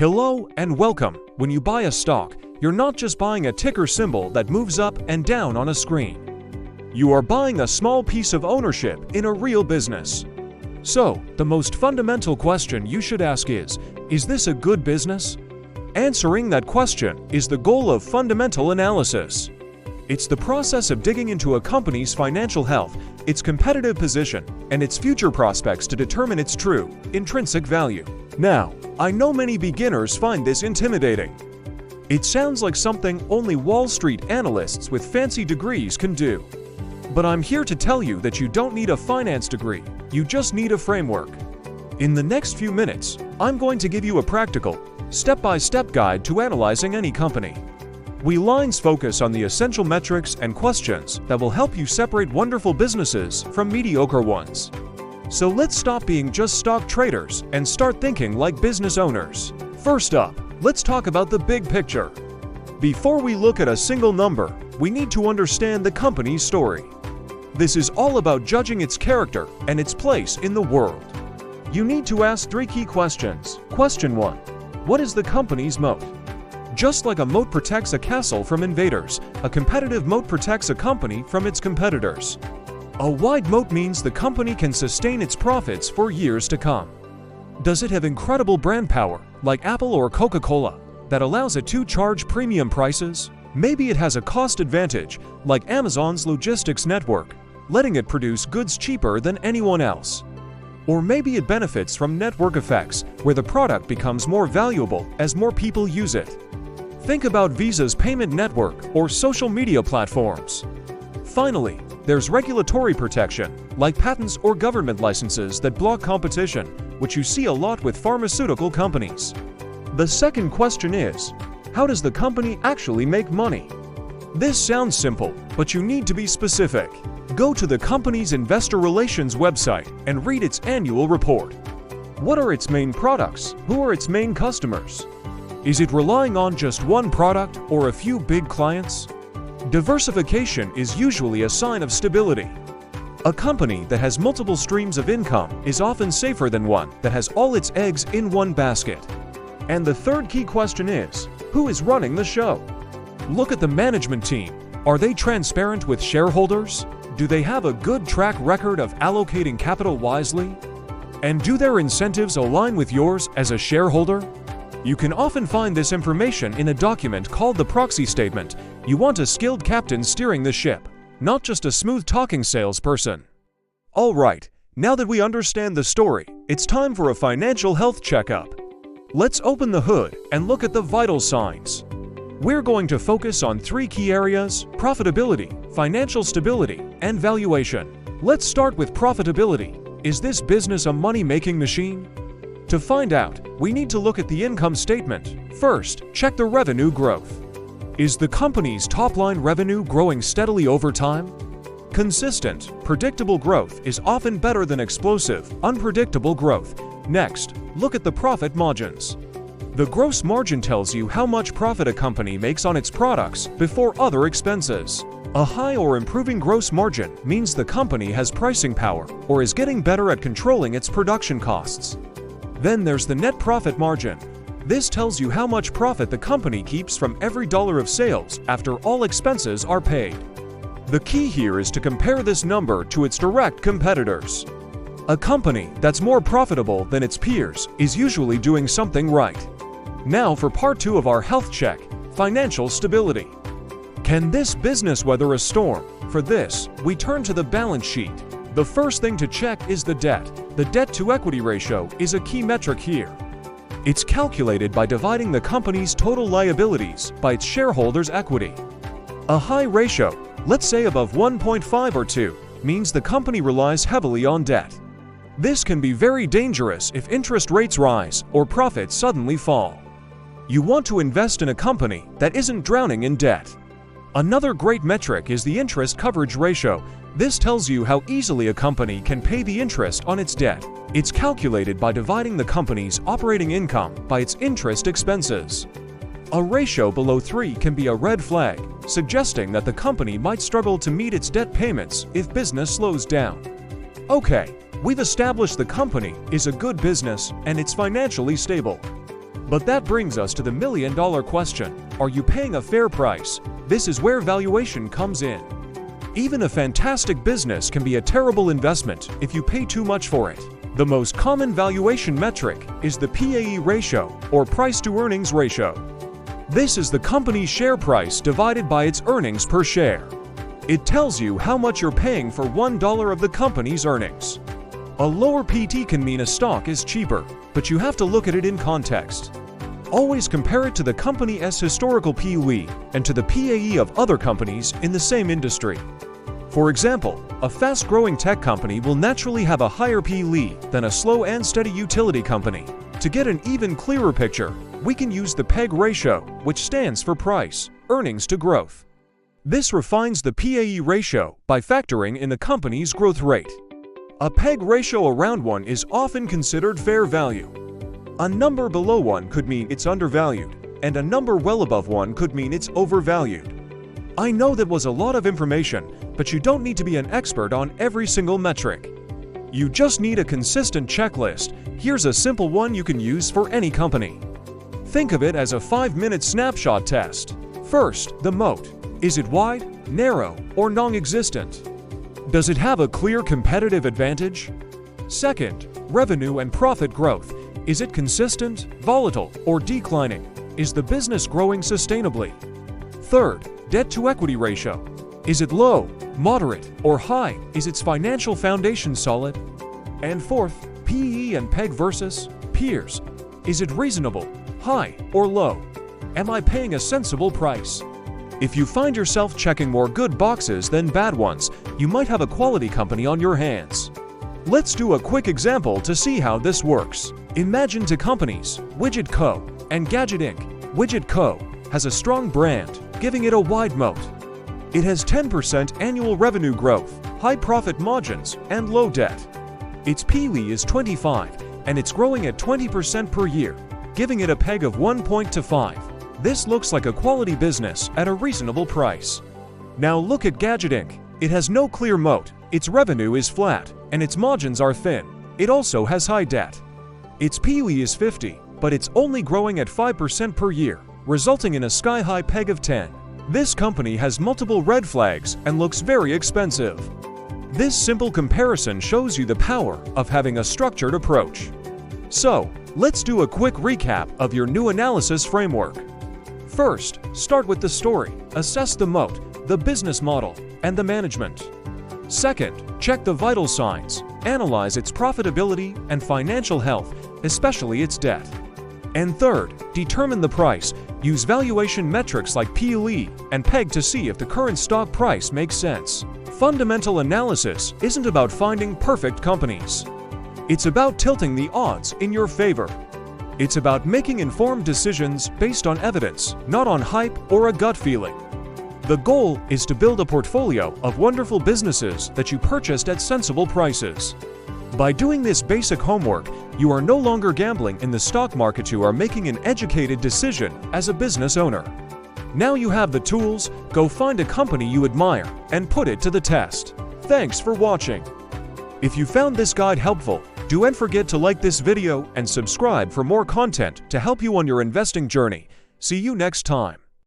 Hello and welcome. When you buy a stock, you're not just buying a ticker symbol that moves up and down on a screen. You are buying a small piece of ownership in a real business. So, the most fundamental question you should ask is this a good business? Answering that question is the goal of fundamental analysis. It's the process of digging into a company's financial health, its competitive position, and its future prospects to determine its true, intrinsic value. Now, I know many beginners find this intimidating. It sounds like something only Wall Street analysts with fancy degrees can do. But I'm here to tell you that you don't need a finance degree, you just need a framework. In the next few minutes, I'm going to give you a practical, step-by-step guide to analyzing any company. We lines focus on the essential metrics and questions that will help you separate wonderful businesses from mediocre ones. So let's stop being just stock traders and start thinking like business owners. First up, let's talk about the big picture. Before we look at a single number, we need to understand the company's story. This is all about judging its character and its place in the world. You need to ask 3 key questions. Question 1. What is the company's moat? Just like a moat protects a castle from invaders, a competitive moat protects a company from its competitors. A wide moat means the company can sustain its profits for years to come. Does it have incredible brand power, like Apple or Coca-Cola, that allows it to charge premium prices? Maybe it has a cost advantage, like Amazon's logistics network, letting it produce goods cheaper than anyone else. Or maybe it benefits from network effects, where the product becomes more valuable as more people use it. Think about Visa's payment network or social media platforms. Finally, there's regulatory protection, like patents or government licenses that block competition, which you see a lot with pharmaceutical companies. The second question is, how does the company actually make money? This sounds simple, but you need to be specific. Go to the company's investor relations website and read its annual report. What are its main products? Who are its main customers? Is it relying on just one product or a few big clients? Diversification is usually a sign of stability. A company that has multiple streams of income is often safer than one that has all its eggs in one basket. And the third key question is, who is running the show? Look at the management team. Are they transparent with shareholders? Do they have a good track record of allocating capital wisely? And do their incentives align with yours as a shareholder? You can often find this information in a document called the proxy statement. You want a skilled captain steering the ship, not just a smooth-talking salesperson. All right, now that we understand the story, it's time for a financial health checkup. Let's open the hood and look at the vital signs. We're going to focus on 3 key areas: profitability, financial stability, and valuation. Let's start with profitability. Is this business a money-making machine? To find out, we need to look at the income statement. First, check the revenue growth. Is the company's top-line revenue growing steadily over time? Consistent, predictable growth is often better than explosive, unpredictable growth. Next, look at the profit margins. The gross margin tells you how much profit a company makes on its products before other expenses. A high or improving gross margin means the company has pricing power or is getting better at controlling its production costs. Then there's the net profit margin. This tells you how much profit the company keeps from every dollar of sales after all expenses are paid. The key here is to compare this number to its direct competitors. A company that's more profitable than its peers is usually doing something right. Now for part 2 of our health check, financial stability. Can this business weather a storm? For this, we turn to the balance sheet. The first thing to check is the debt. The debt-to-equity ratio is a key metric here. It's calculated by dividing the company's total liabilities by its shareholders' equity. A high ratio, let's say above 1.5 or 2, means the company relies heavily on debt. This can be very dangerous if interest rates rise or profits suddenly fall. You want to invest in a company that isn't drowning in debt. Another great metric is the interest coverage ratio. This tells you how easily a company can pay the interest on its debt. It's calculated by dividing the company's operating income by its interest expenses. A ratio below 3 can be a red flag, suggesting that the company might struggle to meet its debt payments if business slows down. Okay, we've established the company is a good business and it's financially stable. But that brings us to the million-dollar question. Are you paying a fair price? This is where valuation comes in. Even a fantastic business can be a terrible investment if you pay too much for it. The most common valuation metric is the PAE ratio, or price-to-earnings ratio. This is the company's share price divided by its earnings per share. It tells you how much you're paying for $1 of the company's earnings. A lower PT can mean a stock is cheaper, but you have to look at it in context. Always compare it to the company's historical PE and to the PAE of other companies in the same industry. For example, a fast-growing tech company will naturally have a higher PE than a slow and steady utility company. To get an even clearer picture, we can use the PEG ratio, which stands for price, earnings to growth. This refines the PAE ratio by factoring in the company's growth rate. A PEG ratio around 1 is often considered fair value. A number below 1 could mean it's undervalued, and a number well above 1 could mean it's overvalued. I know that was a lot of information, but you don't need to be an expert on every single metric. You just need a consistent checklist. Here's a simple one you can use for any company. Think of it as a 5-minute snapshot test. First, the moat. Is it wide, narrow, or non-existent? Does it have a clear competitive advantage? Second, revenue and profit growth. Is it consistent, volatile, or declining? Is the business growing sustainably? Third, debt-to-equity ratio. Is it low, moderate, or high? Is its financial foundation solid? And fourth, PE and PEG versus peers. Is it reasonable, high, or low? Am I paying a sensible price? If you find yourself checking more good boxes than bad ones, you might have a quality company on your hands. Let's do a quick example to see how this works. Imagine two companies, Widget Co. and Gadget Inc. Widget Co. has a strong brand, giving it a wide moat. It has 10% annual revenue growth, high profit margins, and low debt. Its PE is 25, and it's growing at 20% per year, giving it a PEG of 1.25. This looks like a quality business at a reasonable price. Now look at Gadget Inc. It has no clear moat, its revenue is flat, and its margins are thin. It also has high debt. Its PE is 50, but it's only growing at 5% per year, resulting in a sky-high PEG of 10. This company has multiple red flags and looks very expensive. This simple comparison shows you the power of having a structured approach. So, let's do a quick recap of your new analysis framework. First, start with the story. Assess the moat, the business model, and the management. Second, check the vital signs. Analyze its profitability and financial health, especially its debt. And third, determine the price. Use valuation metrics like PE and PEG to see if the current stock price makes sense. Fundamental analysis isn't about finding perfect companies. It's about tilting the odds in your favor. It's about making informed decisions based on evidence, not on hype or a gut feeling. The goal is to build a portfolio of wonderful businesses that you purchased at sensible prices. By doing this basic homework, you are no longer gambling in the stock market, you are making an educated decision as a business owner. Now you have the tools, go find a company you admire and put it to the test. Thanks for watching. If you found this guide helpful, don't forget to like this video and subscribe for more content to help you on your investing journey. See you next time.